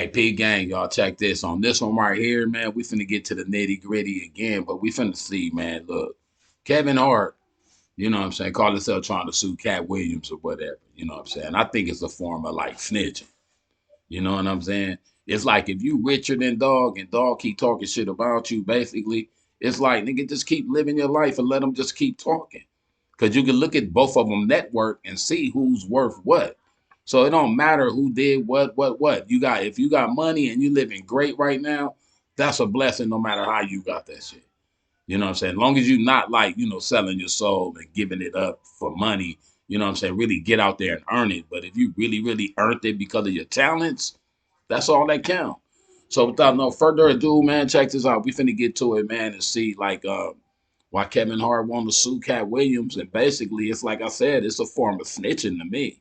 Hey, P gang, y'all check this. On this one right here, man, we finna get to the nitty gritty again, but we finna see, man. Look, Kevin Hart, you know what I'm saying, call himself trying to sue Katt Williams or whatever. You know what I'm saying? I think it's a form of like snitching. You know what I'm saying? It's like if you richer than dog and dog keep talking shit about you, basically, it's like nigga just keep living your life and let them just keep talking. Cause you can look at both of them network and see who's worth what. So it don't matter who did what. You got if you got money and you living great right now, that's a blessing no matter how you got that shit. You know what I'm saying? As long as you're not like, selling your soul and giving it up for money, you know what I'm saying? Really get out there and earn it. But if you really, really earned it because of your talents, that's all that count. So without no further ado, man, check this out. We finna get to it, man, and see like why Kevin Hart wanted to sue Katt Williams. And basically it's like I said, it's a form of snitching to me.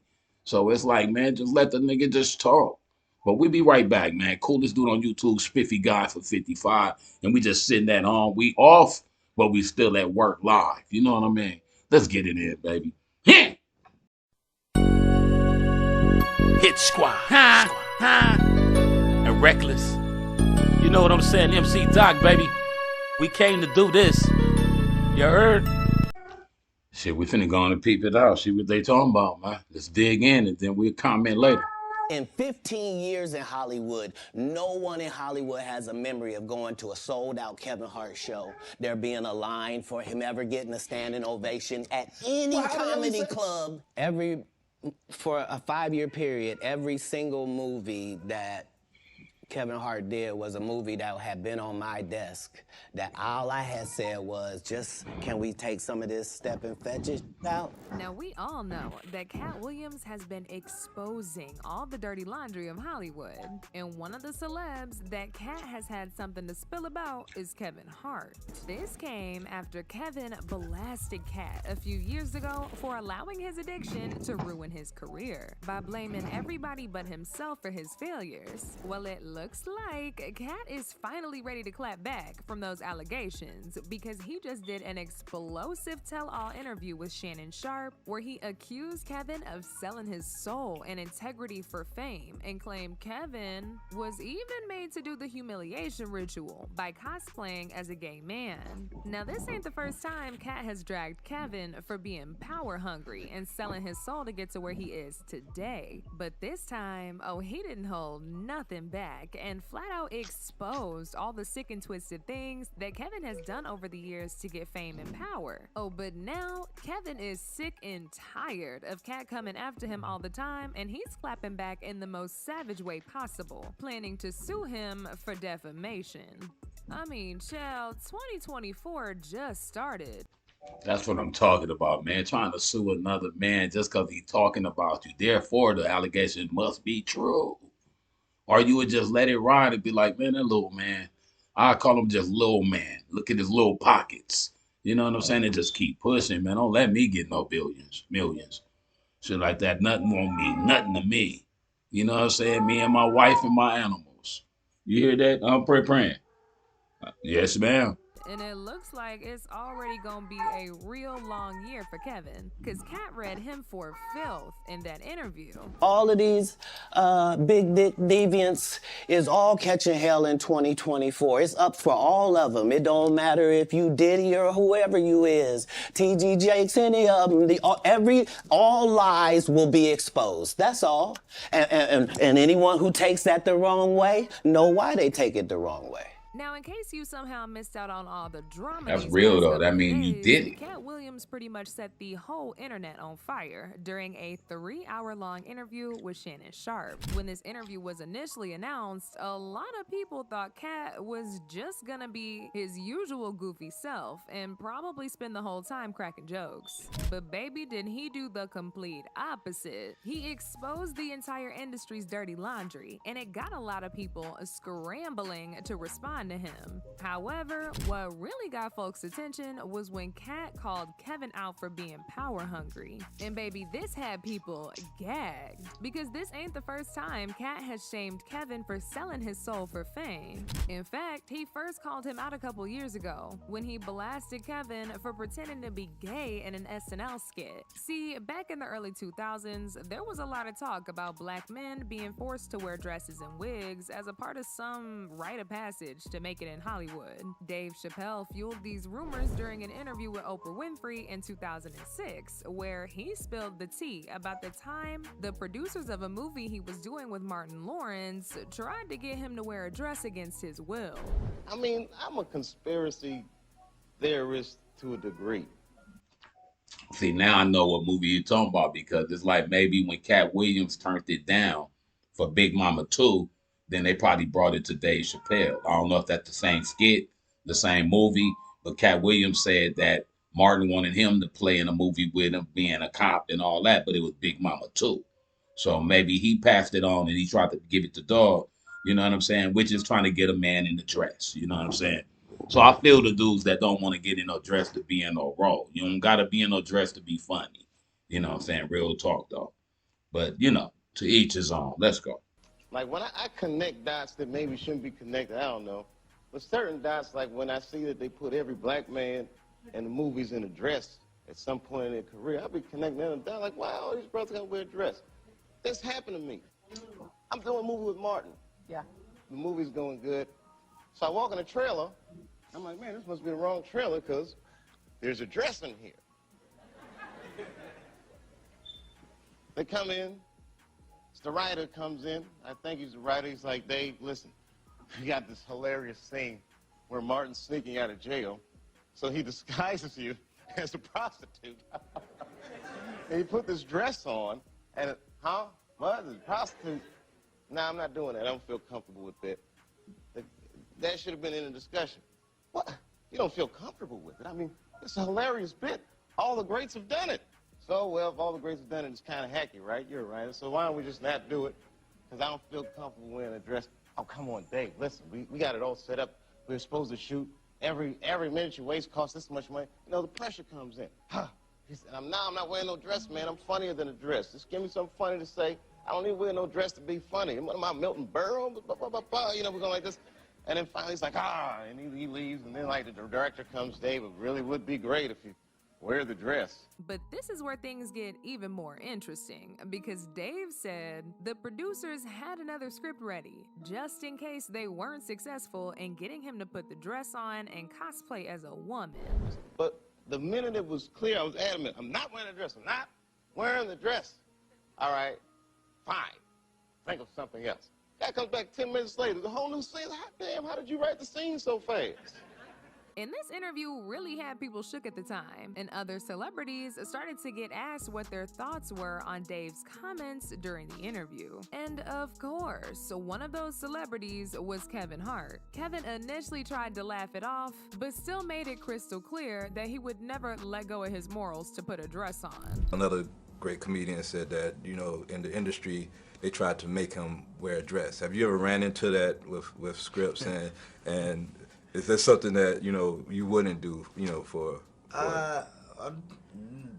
So it's like, man, just let the nigga just talk. But we be right back, man. Coolest dude on YouTube, Spiffy Guy for 55. And we just sitting at home. We off, but we still at work live. You know what I mean? Let's get it in, baby. Yeah. Hit Squad. And Reckless. You know what I'm saying? MC Doc, baby. We came to do this. You heard? Shit, we finna go on and peep it out. See what they talking about, man. Let's dig in and then we'll comment later. In 15 years in Hollywood, no one in Hollywood has a memory of going to a sold-out Kevin Hart show, there being a line for him ever getting a standing ovation at any comedy club. For a 5-year period, every single movie that Kevin Hart did was a movie that had been on my desk, that all I had said was, just, can we take some of this step and fetch it out? Now, we all know that Katt Williams has been exposing all the dirty laundry of Hollywood. And one of the celebs that Katt has had something to spill about is Kevin Hart. This came after Kevin blasted Katt a few years ago for allowing his addiction to ruin his career by blaming everybody but himself for his failures. Well, it looks like Katt is finally ready to clap back from those allegations because he just did an explosive tell-all interview with Shannon Sharp where he accused Kevin of selling his soul and integrity for fame and claimed Kevin was even made to do the humiliation ritual by cosplaying as a gay man. Now, this ain't the first time Katt has dragged Kevin for being power hungry and selling his soul to get to where he is today. But this time, oh, he didn't hold nothing back and flat out exposed all the sick and twisted things that Kevin has done over the years to get fame and power. Oh, but now Kevin is sick and tired of Katt coming after him all the time, and he's clapping back in the most savage way possible, planning to sue him for defamation. I mean, child, 2024 just started. That's what I'm talking about, man. Trying to sue another man just because he's talking about you. Therefore, the allegation must be true. Or you would just let it ride and be like, man, that little man, I call him just little man. Look at his little pockets. You know what I'm saying? And just keep pushing, man. Don't let me get no billions, millions. Shit like that. Nothing won't mean nothing to me. You know what I'm saying? Me and my wife and my animals. You hear that? I'm praying. Yes, ma'am. And it looks like it's already gonna be a real long year for Kevin, because Katt read him for filth in that interview. All of these big dick deviants is all catching hell in 2024. It's up for all of them. It don't matter if you Diddy or whoever you is, TG Jakes, any of them. All lies will be exposed. That's all. And anyone who takes that the wrong way, know why they take it the wrong way. Now, in case you somehow missed out on all the drama, that's real though. That means you did it. Katt Williams pretty much set the whole internet on fire during a 3-hour-long interview with Shannon Sharp. When this interview was initially announced, a lot of people thought Katt was just gonna be his usual goofy self and probably spend the whole time cracking jokes. But baby, did he do the complete opposite. He exposed the entire industry's dirty laundry, and it got a lot of people scrambling to respond respond to him. However, what really got folks' attention was when Katt called Kevin out for being power hungry. And baby, this had people gagged, because this ain't the first time Katt has shamed Kevin for selling his soul for fame. In fact, he first called him out a couple years ago when he blasted Kevin for pretending to be gay in an SNL skit. See, back in the early 2000s, there was a lot of talk about black men being forced to wear dresses and wigs as a part of some rite of passage to make it in Hollywood. Dave Chappelle fueled these rumors during an interview with Oprah Winfrey in 2006, where he spilled the tea about the time the producers of a movie he was doing with Martin Lawrence tried to get him to wear a dress against his will. I mean, I'm a conspiracy theorist to a degree. See, now I know what movie you're talking about, because it's like maybe when Katt Williams turned it down for Big Mama 2, then they probably brought it to Dave Chappelle. I don't know if that's the same skit, the same movie, but Katt Williams said that Martin wanted him to play in a movie with him, being a cop and all that, but it was Big Mama 2. So maybe he passed it on and he tried to give it to Dog, you know what I'm saying, which is trying to get a man in the dress, you know what I'm saying? So I feel the dudes that don't want to get in no dress to be in no role. You don't got to be in no dress to be funny. You know what I'm saying? Real talk, though. But, you know, to each his own. Let's go. Like when I connect dots that maybe shouldn't be connected, I don't know. But certain dots, like when I see that they put every black man in the movies in a dress at some point in their career, I'll be connecting them down like, wow, all these brothers got to wear a dress. This happened to me. I'm doing a movie with Martin. Yeah. The movie's going good. So I walk in the trailer. I'm like, man, this must be the wrong trailer because there's a dress in here. They come in. The writer comes in. I think he's the writer. He's like, Dave, listen, we got this hilarious scene where Martin's sneaking out of jail. So he disguises you as a prostitute. And he put this dress on. And, what? A prostitute? Nah, I'm not doing that. I don't feel comfortable with that. That should have been in the discussion. What? You don't feel comfortable with it? I mean, it's a hilarious bit. All the greats have done it. So, well, if all the greats have done it, it's kind of hacky, right? You're right. So why don't we just not do it? Because I don't feel comfortable wearing a dress. Oh, come on, Dave. Listen, we got it all set up. We're supposed to shoot. Every minute you waste costs this much money. You know, the pressure comes in. He said, I'm not wearing no dress, man. I'm funnier than a dress. Just give me something funny to say. I don't need to wear no dress to be funny. What am I, Milton Berle? You know, we're going like this. And then finally he's like, and he leaves. And then, like, the director comes, Dave, it really would be great if you wear the dress. But this is where things get even more interesting, because Dave said the producers had another script ready, just in case they weren't successful in getting him to put the dress on and cosplay as a woman. But the minute it was clear, I was adamant, I'm not wearing the dress. I'm not wearing the dress. All right, fine. Think of something else. Guy comes back 10 minutes later, the whole new scene. Hot damn, how did you write the scene so fast? And this interview really had people shook at the time, and other celebrities started to get asked what their thoughts were on Dave's comments during the interview. And of course, one of those celebrities was Kevin Hart. Kevin initially tried to laugh it off, but still made it crystal clear that he would never let go of his morals to put a dress on. Another great comedian said that, you know, in the industry, they tried to make him wear a dress. Have you ever ran into that with scripts and is that something that, you know, you wouldn't do, you know, for I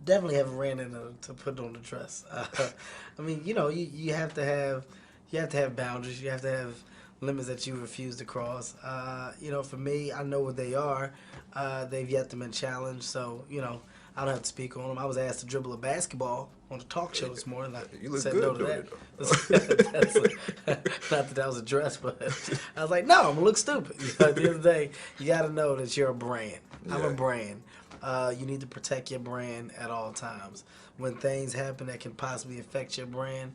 definitely haven't ran into to put on the dress. I mean, you know, you have to have boundaries. You have to have limits that you refuse to cross. You know, for me, I know what they are. They've yet to been challenged, so, you know, I don't have to speak on them. I was asked to dribble a basketball on the talk show this morning. You look said good no to doing that. Not that was a dress, but I was like, no, I'm gonna look stupid. You know, at the end of the day, you got to know that you're a brand. I'm a brand. You need to protect your brand at all times. When things happen that can possibly affect your brand,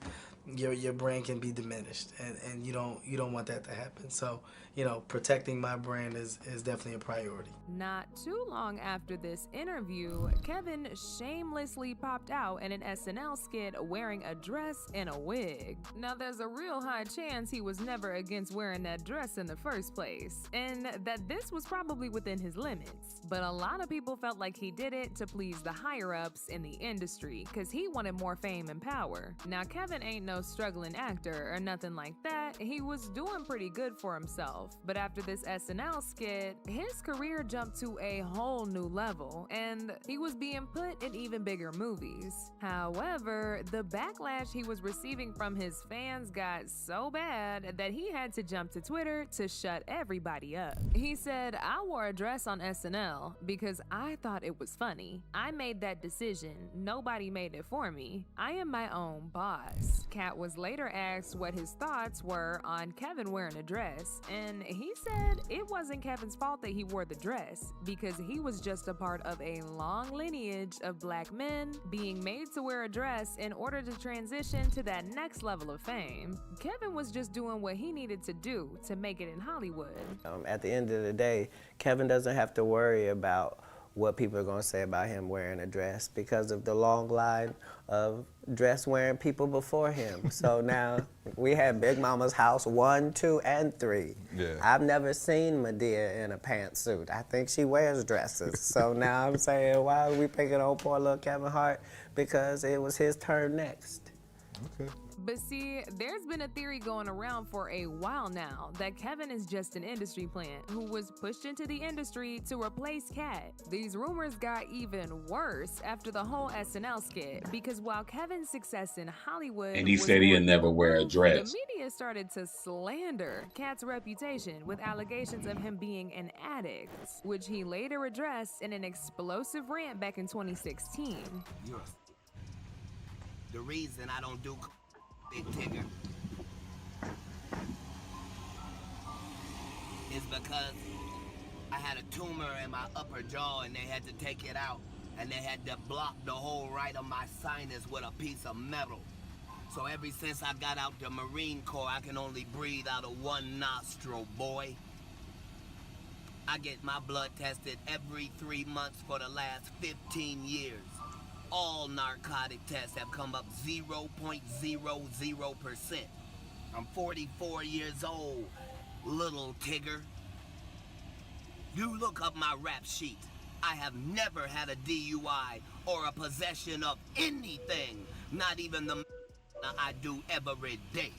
your brand can be diminished, and you don't want that to happen. So, you know, protecting my brand is definitely a priority. Not too long after this interview, Kevin shamelessly popped out in an SNL skit wearing a dress and a wig. Now, there's a real high chance he was never against wearing that dress in the first place, and that this was probably within his limits. But a lot of people felt like he did it to please the higher-ups in the industry, because he wanted more fame and power. Now, Kevin ain't no no struggling actor or nothing like that. He was doing pretty good for himself. But after this SNL skit, his career jumped to a whole new level, and he was being put in even bigger movies. However, the backlash he was receiving from his fans got so bad that he had to jump to Twitter to shut everybody up. He said, "I wore a dress on SNL because I thought it was funny. I made that decision. Nobody made it for me. I am my own boss." Katt was later asked what his thoughts were on Kevin wearing a dress, and he said it wasn't Kevin's fault that he wore the dress because he was just a part of a long lineage of black men being made to wear a dress in order to transition to that next level of fame. Kevin was just doing what he needed to do to make it in Hollywood. At the end of the day, Kevin doesn't have to worry about what people are going to say about him wearing a dress because of the long line of dress-wearing people before him. So now we have Big Mama's house 1, 2, and 3. Yeah. I've never seen Madea in a pantsuit. I think she wears dresses. So now I'm saying, why are we picking on poor little Kevin Hart? Because it was his turn next. Okay. But see, there's been a theory going around for a while now that Kevin is just an industry plant who was pushed into the industry to replace Katt. These rumors got even worse after the whole SNL skit because while Kevin's success in Hollywood And he was said he'd more never wear a proof, dress. the media started to slander Katt's reputation with allegations of him being an addict, which he later addressed in an explosive rant back in 2016. The reason I don't do Big Tigger is because I had a tumor in my upper jaw and they had to take it out and they had to block the whole right of my sinus with a piece of metal. So ever since I got out the Marine Corps, I can only breathe out of one nostril, boy. I get my blood tested every 3 months for the last 15 years. All narcotic tests have come up 0.00%. I'm 44 years old, little Tigger. You look up my rap sheet. I have never had a DUI or a possession of anything, not even the I do every day.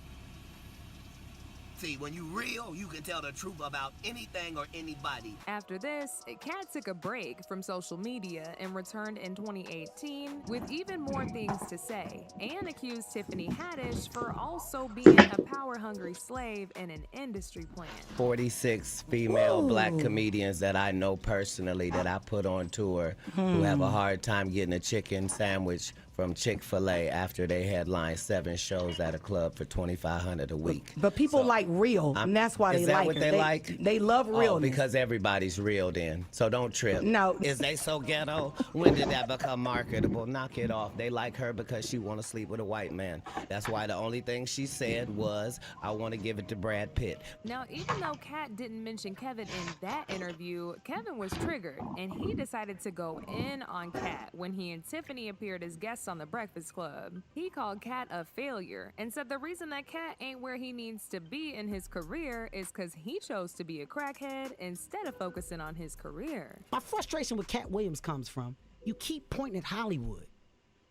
See, when you real, you can tell the truth about anything or anybody. After this, Katt took a break from social media and returned in 2018 with even more things to say, and accused Tiffany Haddish for also being a power-hungry slave and an industry plant. 46 female black comedians that I know personally that I put on tour who have a hard time getting a chicken sandwich from Chick-fil-A after they headline 7 shows at a club for $2,500 a week. But people like real, and that's why is they that like what her. they like? They love realness. Oh, because everybody's real then. So don't trip. No. Is they so ghetto? When did that become marketable? Knock it off. They like her because she want to sleep with a white man. That's why the only thing she said was, I want to give it to Brad Pitt. Now, even though Katt didn't mention Kevin in that interview, Kevin was triggered, and he decided to go in on Katt when he and Tiffany appeared as guests on The Breakfast Club. He called Katt a failure and said the reason that Katt ain't where he needs to be in his career is because he chose to be a crackhead instead of focusing on his career. My frustration with Katt Williams comes from, you keep pointing at Hollywood.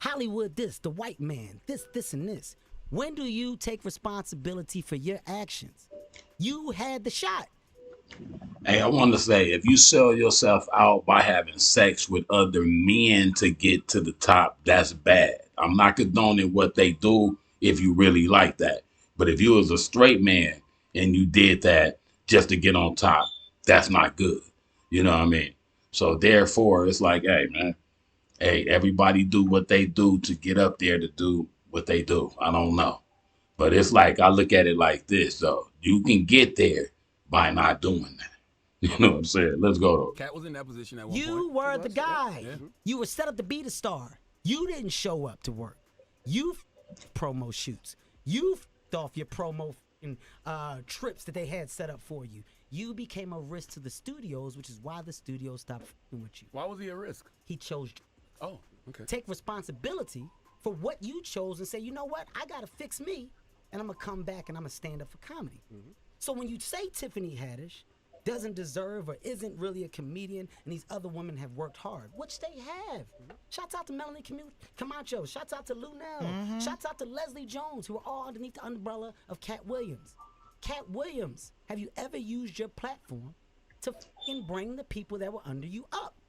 Hollywood this, the white man, this, and this. When do you take responsibility for your actions? You had the shot. Hey, I want to say, if you sell yourself out by having sex with other men to get to the top, that's bad. I'm not condoning what they do if you really like that. But if you was a straight man and you did that just to get on top, that's not good. You know what I mean? So therefore, it's like, hey, man, hey, everybody do what they do to get up there to do what they do. I don't know. But it's like, I look at it like this, though. You can get there by not doing that. You know what I'm saying? Let's go, though. Katt was in that position at one point. You were the guy. You were set up to be the star. You didn't show up to work. You promo shoots. You off your promo trips that they had set up for you. You became a risk to the studios, which is why the studios stopped f***ing with you. Why was he a risk? He chose you. Oh, okay. Take responsibility for what you chose and say, you know what? I got to fix me, and I'm going to come back and I'm going to stand up for comedy. So when you say Tiffany Haddish, doesn't deserve or isn't really a comedian, and these other women have worked hard, which they have. Shouts out to Melanie Camacho. Shouts out to Lunel. Shouts out to Leslie Jones, who are all underneath the umbrella of Katt Williams. Katt Williams, have you ever used your platform to fucking bring the people that were under you up?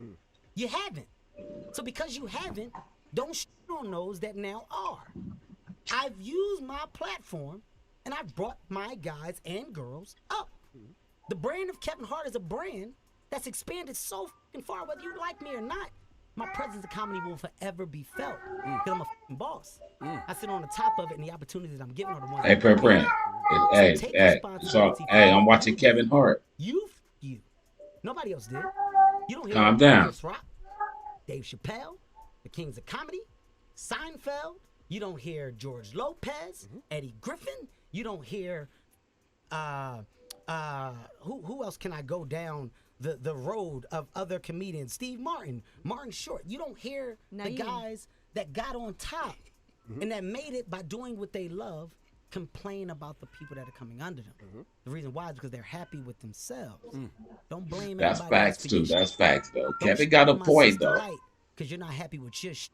You haven't. So because you haven't, don't shit on those that now are. I've used my platform, and I've brought my guys and girls up. The brand of Kevin Hart is a brand that's expanded so fucking far, whether you like me or not. My presence in comedy will forever be felt because I'm a fucking boss. I sit on the top of it, and the opportunities I'm giving are the ones. Hey, Print. Hey, I'm watching Kevin Hart. You. Nobody else did. You don't hear Calm down. Chris Rock, Dave Chappelle, the Kings of Comedy, Seinfeld. You don't hear George Lopez, Eddie Griffin. You don't hear who else can I go down the road of other comedians? Steve Martin, Martin Short. You don't hear the guys that got on top and that made it by doing what they love complain about the people that are coming under them. The reason why is because they're happy with themselves. Don't blame That's everybody else facts for too. your That's shit. facts though. Don't Kevin shit got a on my point sister though. Light, because you're not happy with your shit.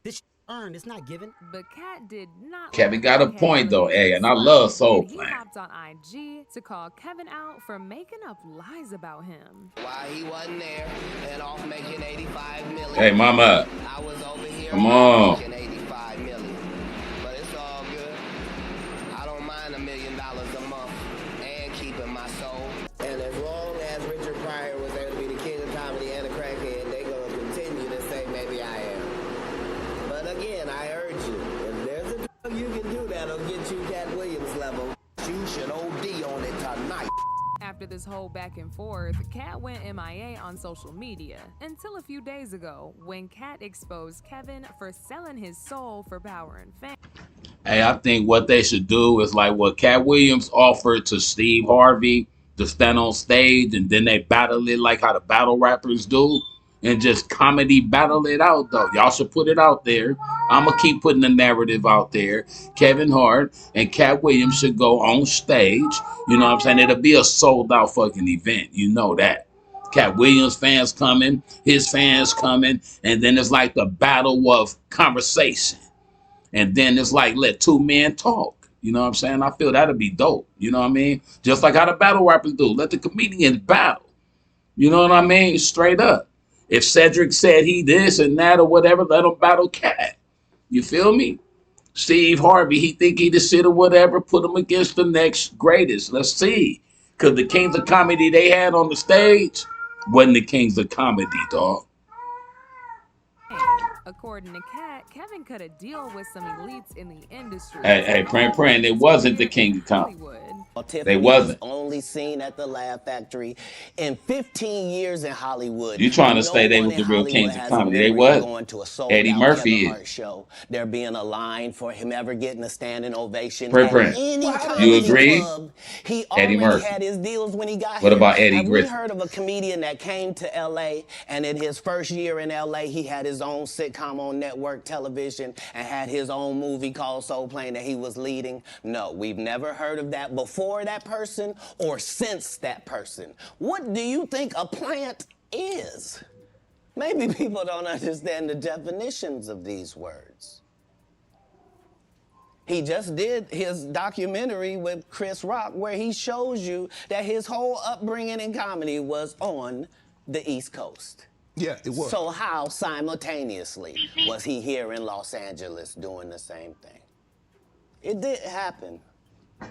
This shit earned, it's not given. But Katt did not. Kevin got a point though, hey, and I love Soul He Plan. hopped on IG to call Kevin out for making up lies about him. Why he wasn't there and off making 85 million. Hey, mama. I was over here Come on. making 85 million. But it's all good. I don't mind $1 million a month and keeping my soul. And as long as Richard Pryor was able to be the king of comedy and a crackhead, they gonna continue to say maybe I am. But again, I urge you, if there's a drug you can do that'll get you Katt Williams level, you should OD on it tonight. After this whole back and forth, Katt went MIA on social media until a few days ago when Katt exposed Kevin for selling his soul for power and fame. Hey, I think what they should do is like what Katt Williams offered to Steve Harvey to stand on stage and then they battle it like how the battle rappers do and just comedy battle it out though. Y'all should put it out there. I'm going to keep putting the narrative out there. Kevin Hart and Katt Williams should go on stage. You know what I'm saying? It'll be a sold out fucking event. You know that. Katt Williams fans coming, his fans coming, and then it's like the battle of conversation. And then it's like, let two men talk. You know what I'm saying? I feel that'd be dope. You know what I mean? Just like how the battle rappers do. Let the comedians battle. You know what I mean? Straight up. If Cedric said he this and that or whatever, let him battle Katt. You feel me? Steve Harvey, he think he the shit or whatever, put him against the next greatest. Let's see. Because the Kings of Comedy they had on the stage wasn't the Kings of Comedy, dog. According to Katt, Kevin cut a deal with some elites in the industry. Hey, Pran, it wasn't the King of Comedy. They Tiffany wasn't. was only seen at the Laugh Factory in 15 years in Hollywood. You trying to say they was the real Kings of Comedy? They was. Going to a Eddie Murphy Kevin Hart show. There being a line for him ever getting a standing ovation. Pran, you agree? Club. He Eddie already Murphy. had his deals when he got What here. about Eddie Have Griffin? we heard of a comedian that came to L.A. and in his first year in L.A. he had his own sitcom on network television and had his own movie called Soul Plane that he was leading? No, we've never heard of that before that person or since that person. What do you think a plant is? Maybe people don't understand the definitions of these words. He just did his documentary with Chris Rock where he shows you that his whole upbringing in comedy was on the East Coast. Yeah, it was. So how simultaneously was he here in Los Angeles doing the same thing? It didn't happen.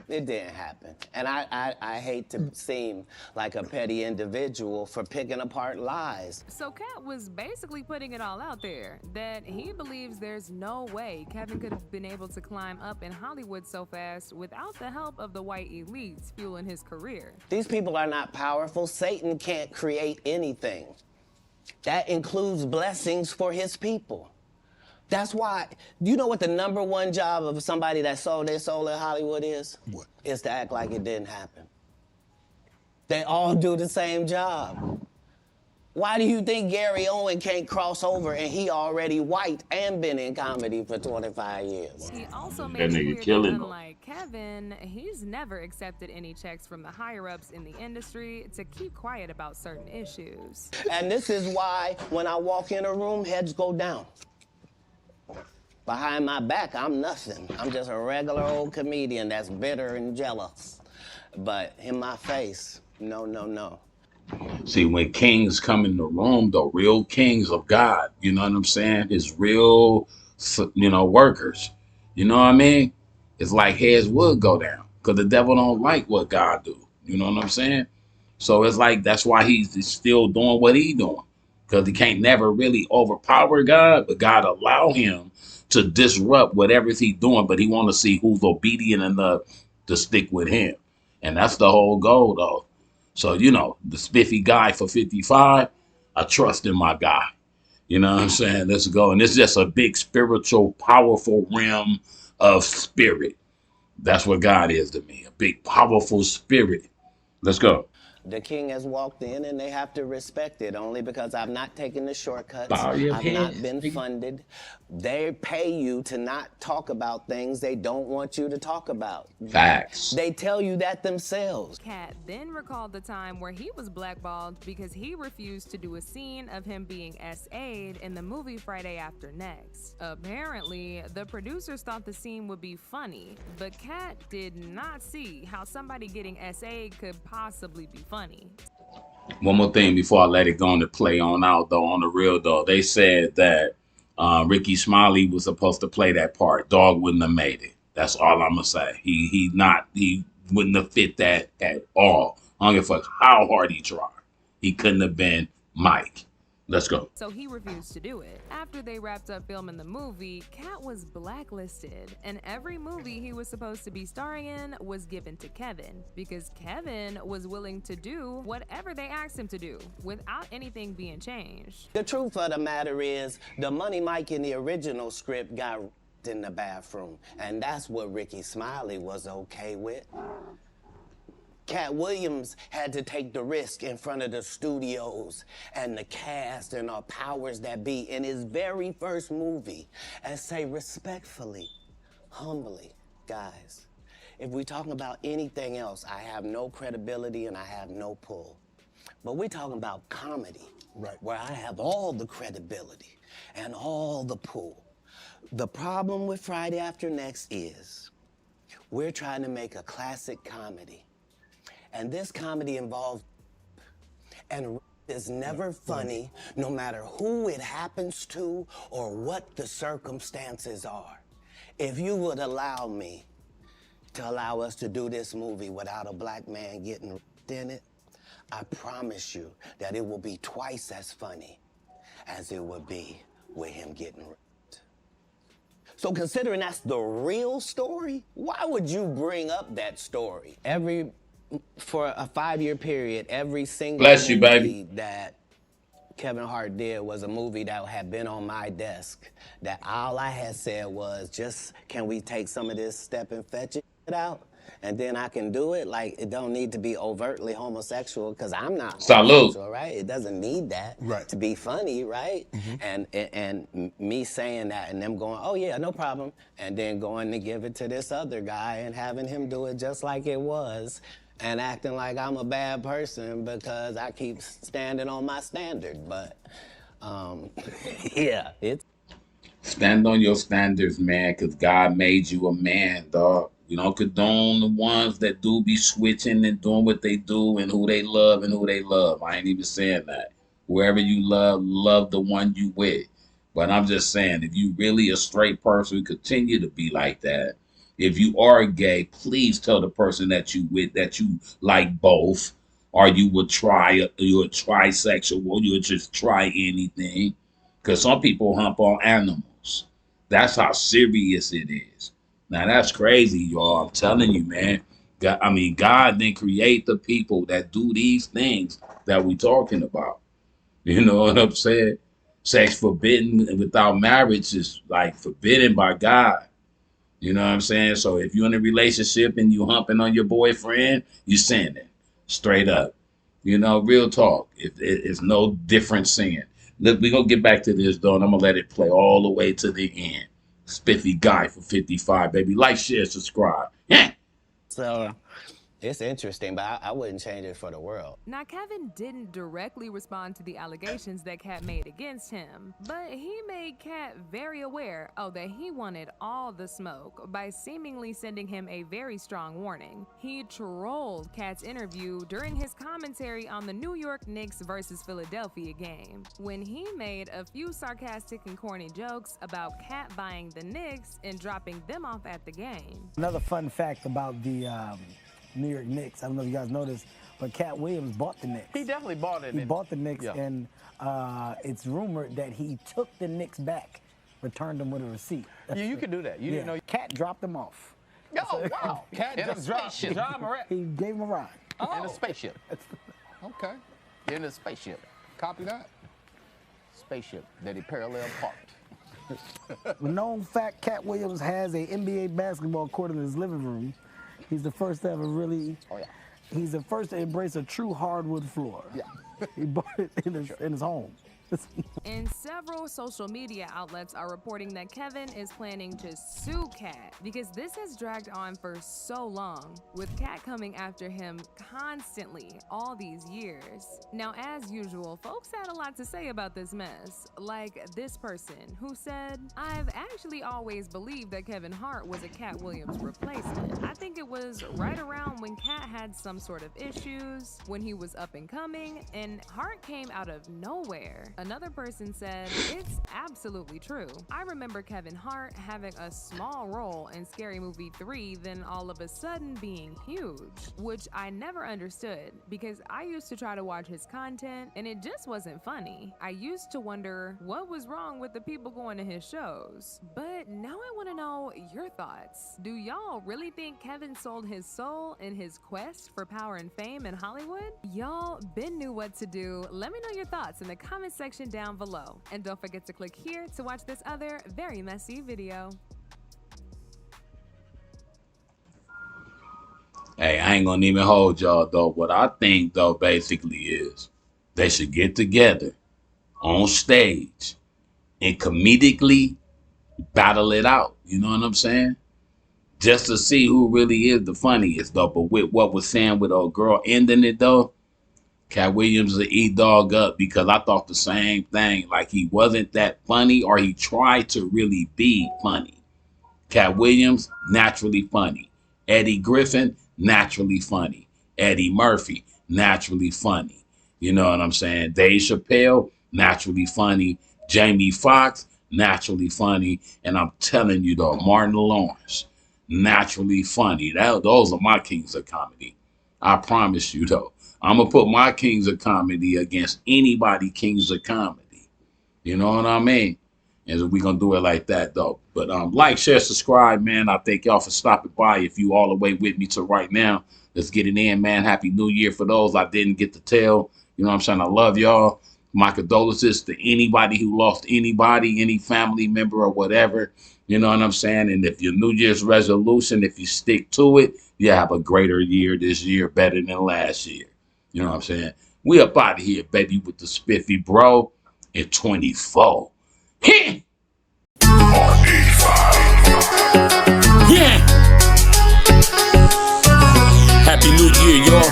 It didn't happen. And I hate to seem like a petty individual for picking apart lies. So Katt was basically putting it all out there, that he believes there's no way Kevin could have been able to climb up in Hollywood so fast without the help of the white elites fueling his career. These people are not powerful. Satan can't create anything. That includes blessings for his people. That's why, you know what the #1 job of somebody that sold their soul in Hollywood is? What? Is to act like it didn't happen. They all do the same job. Why do you think Gary Owen can't cross over and he already white and been in comedy for 25 years? He also That made nigga it clear killing that them. unlike Kevin, Kevin, he's never accepted any checks from the higher-ups in the industry to keep quiet about certain issues. And this is why when I walk in a room, heads go down. Behind my back, I'm nothing. I'm just a regular old comedian that's bitter and jealous. But in my face, no, no, no. See, when kings come in the room, the real kings of God, you know what I'm saying? It's real, workers. You know what I mean? It's like heads would go down because the devil don't like what God do. You know what I'm saying? So it's like that's why he's still doing what he's doing, because he can't never really overpower God, but God allow him to disrupt whatever he's doing, but he want to see who's obedient enough to stick with him. And that's the whole goal, though. So, the spiffy guy for 55, I trust in my guy. You know what I'm saying? Let's go. And it's just a big spiritual, powerful realm of spirit. That's what God is to me, a big, powerful spirit. Let's go. The king has walked in and they have to respect it only because I've not taken the shortcuts. Bow your I've head, not been nigga. funded. They pay you to not talk about things they don't want you to talk about. Facts. They tell you that themselves. Katt then recalled the time where he was blackballed because he refused to do a scene of him being SA'd in the movie Friday After Next. Apparently, the producers thought the scene would be funny, but Katt did not see how somebody getting SA'd could possibly be funny. One more thing before I let it go to play on out, though, on the real, though. They said that Ricky Smiley was supposed to play that part. Dog wouldn't have made it. That's all I'm going to say. He wouldn't have fit that at all. I don't give a fuck how hard he tried. He couldn't have been Mike. Let's go. So he refused to do it. After they wrapped up filming the movie, Katt was blacklisted, and every movie he was supposed to be starring in was given to Kevin, because Kevin was willing to do whatever they asked him to do, without anything being changed. The truth of the matter is, the Money Mike in the original script got in the bathroom, and that's what Ricky Smiley was okay with. Katt Williams had to take the risk in front of the studios and the cast and our powers that be in his very first movie and say respectfully, humbly, guys, if we're talking about anything else, I have no credibility and I have no pull. But we're talking about comedy, right, where I have all the credibility and all the pull. The problem with Friday After Next is we're trying to make a classic comedy. And this comedy involves, and is never funny, no matter who it happens to or what the circumstances are. If you would allow me to allow us to do this movie without a black man getting in it, I promise you that it will be twice as funny as it would be with him getting ripped. So considering that's the real story, why would you bring up that story? For a 5-year period, every single movie that Kevin Hart did was a movie that had been on my desk, that all I had said was, just, can we take some of this step and fetch it out? And then I can do it. Like, it don't need to be overtly homosexual, because I'm not homosexual, right? It doesn't need that to be funny, right? And me saying that and them going, oh yeah, no problem, and then going to give it to this other guy and having him do it just like it was, and acting like I'm a bad person because I keep standing on my standard. But yeah, it's... Stand on your standards, man, because God made you a man, dog. You don't condone the ones that do be switching and doing what they do and who they love and who they love. I ain't even saying that. Whoever you love, love the one you with. But I'm just saying, if you really a straight person, continue to be like that. If you are gay, please tell the person that you with that you like both, or you're a trisexual, or you'll just try anything. Because some people hump on animals. That's how serious it is. Now that's crazy, y'all. I'm telling you, man. God didn't create the people that do these things that we talking about. You know what I'm saying? Sex forbidden without marriage is like forbidden by God. You know what I'm saying? So if you're in a relationship and you humping on your boyfriend, you sinning. Straight up. You know, real talk. It's no different sin. Look, we're going to get back to this, though, and I'm going to let it play all the way to the end. Spiffy guy for 55, baby. Like, share, subscribe. So it's interesting, but I wouldn't change it for the world. Now, Kevin didn't directly respond to the allegations that Katt made against him, but he made Katt very aware, that he wanted all the smoke by seemingly sending him a very strong warning. He trolled Katt's interview during his commentary on the New York Knicks versus Philadelphia game, when he made a few sarcastic and corny jokes about Katt buying the Knicks and dropping them off at the game. Another fun fact about the New York Knicks, I don't know if you guys know this, but Katt Williams bought the Knicks. He definitely bought it. He bought the Knicks, and it's rumored that he took the Knicks back, returned them with a receipt. Yeah, you can do that. You didn't know. Katt dropped them off. Oh, wow. Katt just dropped John Morant. He gave him a ride. In a spaceship. Okay. In a spaceship. Copy that. Spaceship that he parallel parked. Known fact, Katt Williams has a NBA basketball court in his living room. He's the first to ever really, he's the first to embrace a true hardwood floor. Yeah. He bought it in his home. And several social media outlets are reporting that Kevin is planning to sue Katt because this has dragged on for so long, with Katt coming after him constantly all these years. Now, as usual, folks had a lot to say about this mess, like this person who said, "I've actually always believed that Kevin Hart was a Katt Williams replacement. I think it was right around when Katt had some sort of issues, when he was up and coming, and Hart came out of nowhere." Another person said, "It's absolutely true. I remember Kevin Hart having a small role in Scary Movie 3, then all of a sudden being huge," which I never understood because I used to try to watch his content and it just wasn't funny. I used to wonder what was wrong with the people going to his shows. But now I want to know your thoughts. Do y'all really think Kevin sold his soul in his quest for power and fame in Hollywood? Y'all been knew what to do. Let me know your thoughts in the comment section down below. And don't forget to click here to watch this other very messy video. Hey, I ain't gonna even hold y'all though. What I think though basically is they should get together on stage and comedically battle it out. You know what I'm saying? Just to see who really is the funniest though. But with what was saying with old girl ending it though, Katt Williams will eat dog up because I thought the same thing. Like he wasn't that funny, or he tried to really be funny. Katt Williams, naturally funny. Eddie Griffin, naturally funny. Eddie Murphy, naturally funny. You know what I'm saying? Dave Chappelle, naturally funny. Jamie Foxx, naturally funny. And I'm telling you though, Martin Lawrence, naturally funny. Those are my kings of comedy. I promise you though. I'm going to put my kings of comedy against anybody kings of comedy. You know what I mean? And we're going to do it like that, though. But like, share, subscribe, man. I thank y'all for stopping by. If you all the way with me to right now, let's get it in, man. Happy New Year for those I didn't get to tell. You know what I'm saying? I love y'all. My condolences to anybody who lost anybody, any family member or whatever. You know what I'm saying? And if your New Year's resolution, if you stick to it, you have a greater year this year, better than last year. You know what I'm saying? We up out of here, baby, with the spiffy bro in 24. Yeah. Happy New Year, y'all.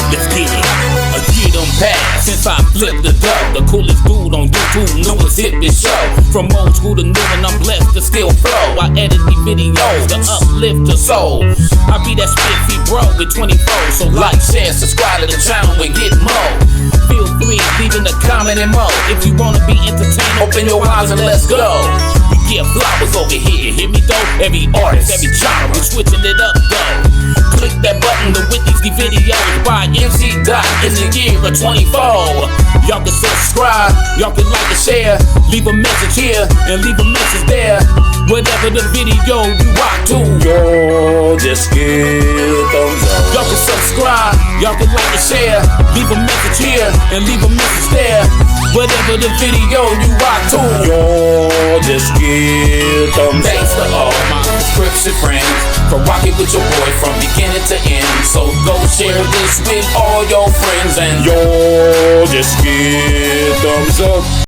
Let's get it. A year done passed since I flipped the dough. The coolest dude on YouTube, no one's hit this show. From old school to new, and I'm blessed to still flow. I edit these videos to uplift the soul. I be that spiffy bro with 24. So like, share, subscribe to the channel and get more. Feel free, leaving a comment and more. If you wanna be entertained, open your eyes and let's go. We get flowers over here, hear me though? Every artist, every genre, we switching it up though. Click that button to witness the videos by MC Dot in the year of 24. Y'all can subscribe, y'all can like and share. Leave a message here and leave a message there. Whatever the video you rock to, yo, just give thumbs up. Y'all can subscribe, y'all can like and share. Leave a message here and leave a message there. Whatever the video you rock to, yo, just give thumbs up. Thanks to all my subscription friends for rocking with your boy from beginning to end. So go share this with all your friends and yo, just give thumbs up.